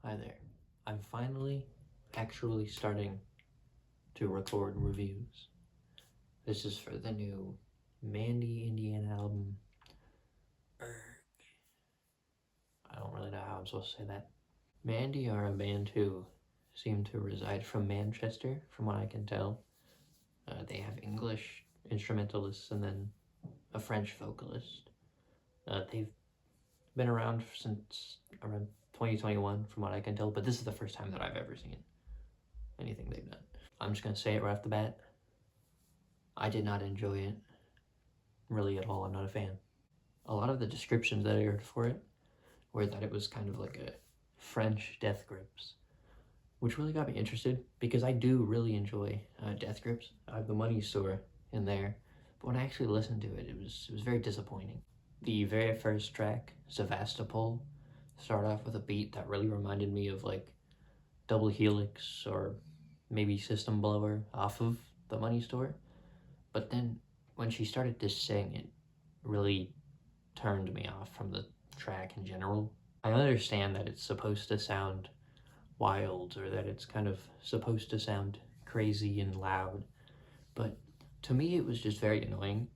Hi there. I'm finally actually starting to record reviews. This is for the new Mandy Indiana album. I don't really know how I'm supposed to say that. Mandy are a band who seem to reside from Manchester, from what I can tell. They have English instrumentalists and then a French vocalist. They've been around since around 2021, from what I can tell, but this is the first time that I've ever seen anything they've done. I'm just gonna say it right off the bat. I did not enjoy it really at all. I'm not a fan. A lot of the descriptions that I heard for it were that it was kind of like a French death grips, which really got me interested because I do really enjoy death grips. I have the Money Store in there, but when I actually listened to it, it was very disappointing. The very first track, Sevastopol, started off with a beat that really reminded me of like Double Helix or maybe System Blower off of the Money Store. But then when she started to sing, it really turned me off from the track in general. I understand that it's supposed to sound wild or that it's kind of supposed to sound crazy and loud, but to me it was just very annoying.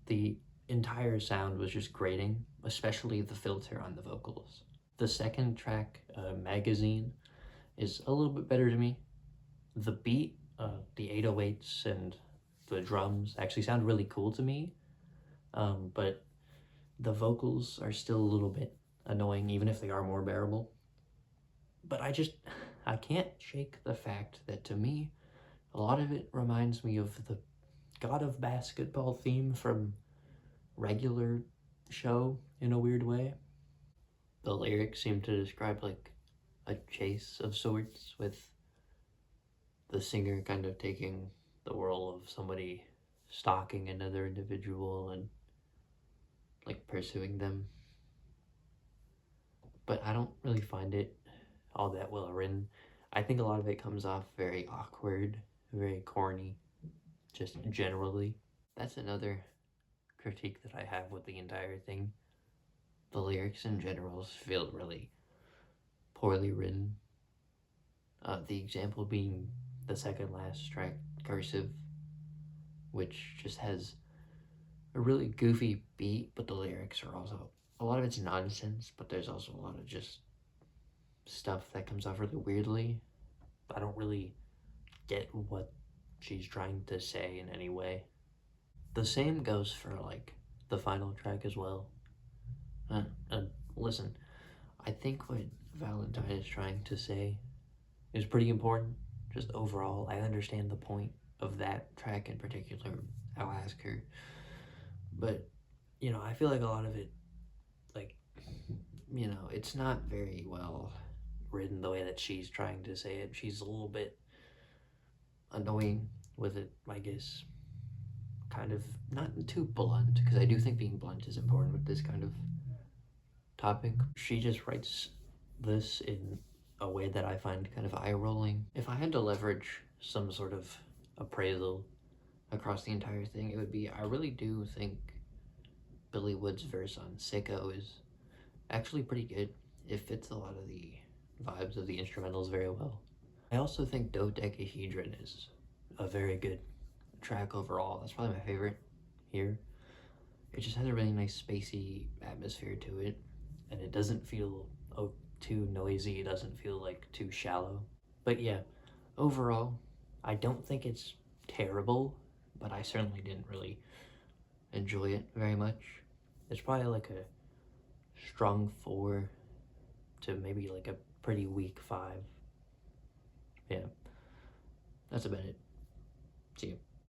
The entire sound was just grating, especially the filter on the vocals. The second track, Magazine, is a little bit better to me. The beat, the 808s and the drums actually sound really cool to me, but the vocals are still a little bit annoying, even if they are more bearable. But I can't shake the fact that to me, a lot of it reminds me of the God of Basketball theme from Regular Show in a weird way. The lyrics seem to describe like a chase of sorts, with the singer kind of taking the role of somebody stalking another individual and like pursuing them. But I don't really find it all that well written. I think a lot of it comes off very awkward, very corny, just generally. That's another critique that I have with the entire thing. The lyrics in general feel really poorly written. The example being the second last track, Cursive, which just has a really goofy beat, but the lyrics are also, a lot of it's nonsense, but there's also a lot of just stuff that comes off really weirdly. I don't really get what she's trying to say in any way. The same goes for like the final track as well. Listen, I think what Valentine is trying to say is pretty important. Just overall, I understand the point of that track in particular. I'll ask her. But, I feel like a lot of it, like, it's not very well written the way that she's trying to say it. She's a little bit annoying with it, I guess. Kind of not too blunt, because I do think being blunt is important with this kind of topic. She just writes this in a way that I find kind of eye-rolling. If I had to leverage some sort of appraisal across the entire thing, it would be, I really do think Billy Wood's verse on Sicko is actually pretty good. It fits a lot of the vibes of the instrumentals very well. I also think Dodecahedron is a very good track overall. That's probably my favorite here. It just has a really nice spacey atmosphere to it, and it doesn't feel too noisy. It doesn't feel like too shallow. But yeah, overall, I don't think it's terrible, but I certainly didn't really enjoy it very much. It's probably like a strong 4 to maybe like a pretty weak 5. Yeah, that's about it. See you.